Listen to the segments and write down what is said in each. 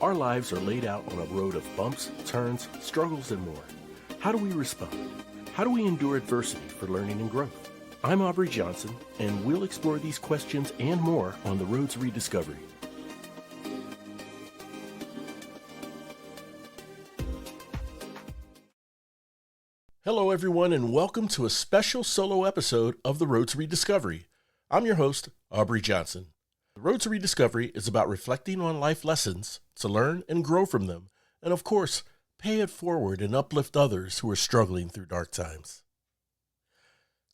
Our lives are laid out on a road of bumps, turns, struggles, and more. How do we respond? How do we endure adversity for learning and growth? I'm Aubrey Johnson, and we'll explore these questions and more on the road to rediscovery. Hello, everyone, and welcome to a special solo episode of The Road to Rediscovery. I'm your host, Aubrey Johnson. The Road to Rediscovery is about reflecting on life lessons to learn and grow from them, and of course, pay it forward and uplift others who are struggling through dark times.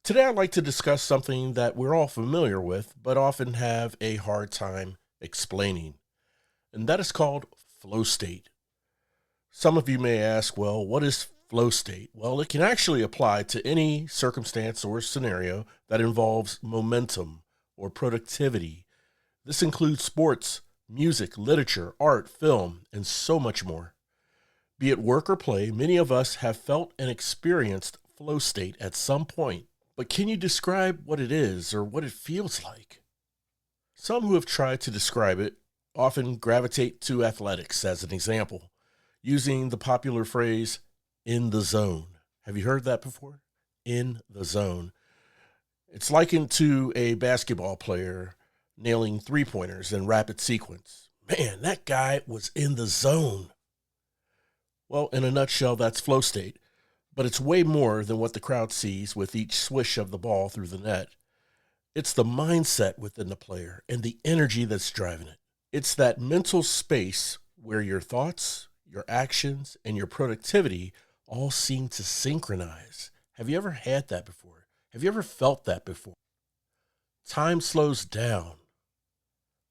Today, I'd like to discuss something that we're all familiar with, but often have a hard time explaining, and that is called flow state. Some of you may ask, well, what is flow state? Well, it can actually apply to any circumstance or scenario that involves momentum or productivity. This includes sports, music, literature, art, film, and so much more. Be it work or play, many of us have felt and experienced flow state at some point. But can you describe what it is or what it feels like? Some who have tried to describe it often gravitate to athletics as an example, using the popular phrase, in the zone. Have you heard that before? In the zone. It's likened to a basketball player nailing three-pointers in rapid sequence. Man, that guy was in the zone. Well, in a nutshell, that's flow state, but it's way more than what the crowd sees with each swish of the ball through the net. It's the mindset within the player and the energy that's driving it. It's that mental space where your thoughts, your actions, and your productivity all seem to synchronize. Have you ever had that before? Have you ever felt that before? Time slows down.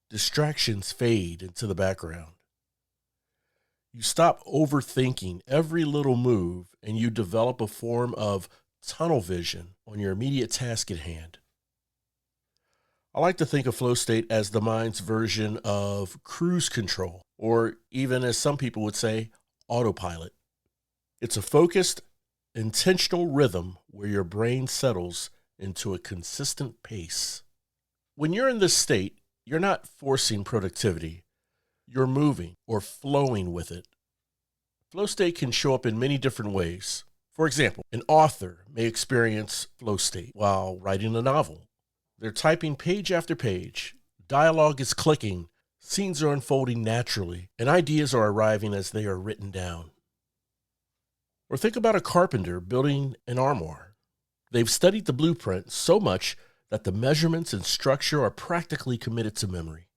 Distractions fade into the background. You stop overthinking every little move and you develop a form of tunnel vision on your immediate task at hand. I like to think of flow state as the mind's version of cruise control, or even, as some people would say, autopilot. It's a focused, intentional rhythm where your brain settles into a consistent pace. When you're in this state, you're not forcing productivity. You're moving or flowing with it. Flow state can show up in many different ways. For example, an author may experience flow state while writing a novel. They're typing page after page, dialogue is clicking, scenes are unfolding naturally, and ideas are arriving as they are written down. Or think about a carpenter building an armoire. They've studied the blueprint so much that the measurements and structure are practically committed to memory.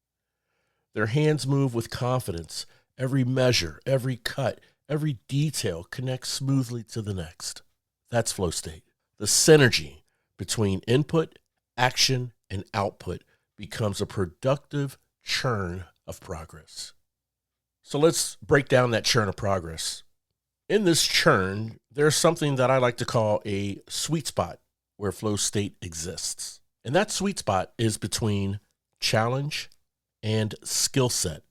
Their hands move with confidence. Every measure, every cut, every detail connects smoothly to the next. That's flow state. The synergy between input, action, and output becomes a productive churn of progress. So let's break down that churn of progress. In this churn, there's something that I like to call a sweet spot where flow state exists. And that sweet spot is between challenge and skill set.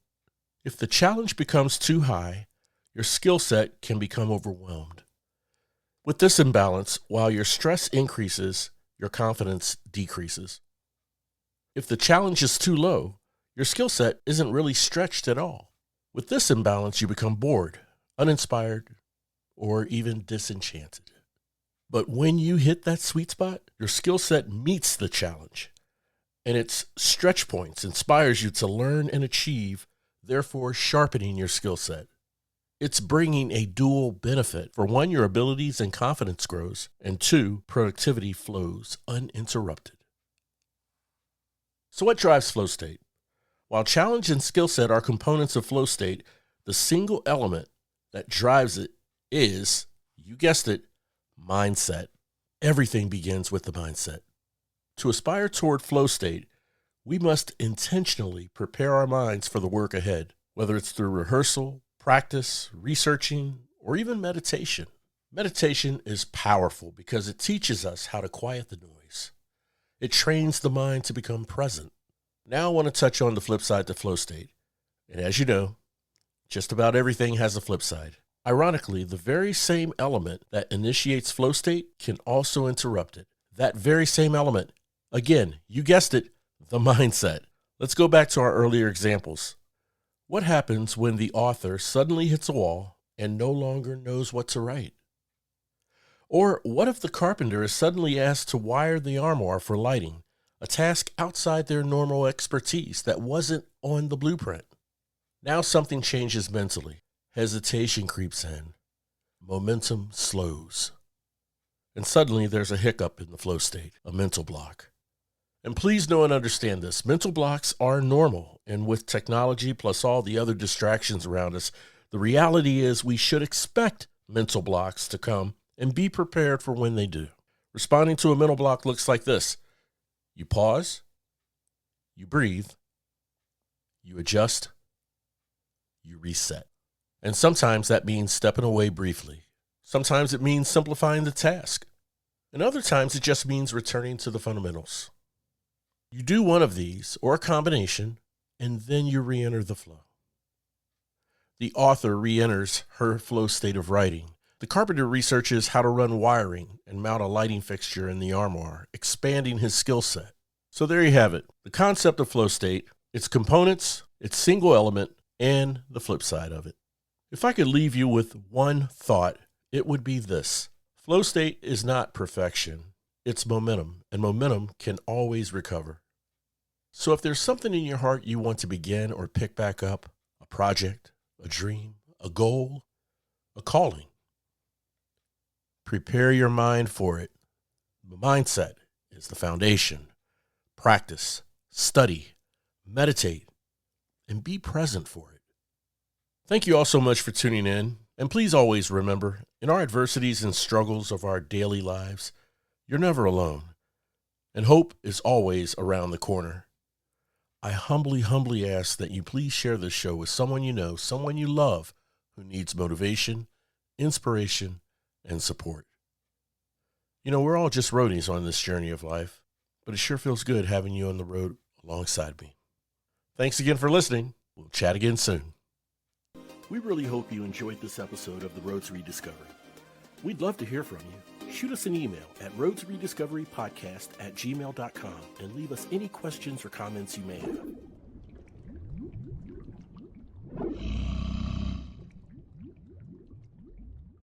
If the challenge becomes too high, your skill set can become overwhelmed. With this imbalance, while your stress increases, your confidence decreases. If the challenge is too low, your skill set isn't really stretched at all. With this imbalance, you become bored, uninspired, or even disenchanted. But when you hit that sweet spot, your skill set meets the challenge, and its stretch points inspires you to learn and achieve, therefore sharpening your skill set. It's bringing a dual benefit. For one, your abilities and confidence grows, and two, productivity flows uninterrupted. So what drives flow state? While challenge and skill set are components of flow state, the single element that drives it is, you guessed it, mindset. Everything begins with the mindset. To aspire toward flow state, we must intentionally prepare our minds for the work ahead, whether it's through rehearsal, practice, researching, or even meditation. Meditation is powerful because it teaches us how to quiet the noise. It trains the mind to become present. Now I want to touch on the flip side to flow state. And as you know, just about everything has a flip side. Ironically, the very same element that initiates flow state can also interrupt it. That very same element, again, you guessed it, the mindset. Let's go back to our earlier examples. What happens when the author suddenly hits a wall and no longer knows what to write? Or what if the carpenter is suddenly asked to wire the armoire for lighting, a task outside their normal expertise that wasn't on the blueprint? Now something changes mentally. Hesitation creeps in. Momentum slows. And suddenly there's a hiccup in the flow state, a mental block. And please know and understand this. Mental blocks are normal. And with technology plus all the other distractions around us, the reality is we should expect mental blocks to come and be prepared for when they do. Responding to a mental block looks like this. You pause, you breathe, you adjust, you reset. And sometimes that means stepping away briefly. Sometimes it means simplifying the task. And other times it just means returning to the fundamentals. You do one of these or a combination, and then you re-enter the flow. The author re-enters her flow state of writing. The carpenter researches how to run wiring and mount a lighting fixture in the armoire, expanding his skill set. So there you have it. The concept of flow state, its components, its single element, and the flip side of it. If I could leave you with one thought, it would be this. Flow state is not perfection. It's momentum, and momentum can always recover. So if there's something in your heart you want to begin or pick back up, a project, a dream, a goal, a calling, prepare your mind for it. The mindset is the foundation. Practice, study, meditate, and be present for it. Thank you all so much for tuning in. And please always remember, in our adversities and struggles of our daily lives, you're never alone. And hope is always around the corner. I humbly ask that you please share this show with someone you know, someone you love, who needs motivation, inspiration, and support. You know, we're all just roadies on this journey of life, but it sure feels good having you on the road alongside me. Thanks again for listening. We'll chat again soon. We really hope you enjoyed this episode of The Road to Rediscovery. We'd love to hear from you. Shoot us an email at roadtorediscoverypodcast@gmail.com and leave us any questions or comments you may have.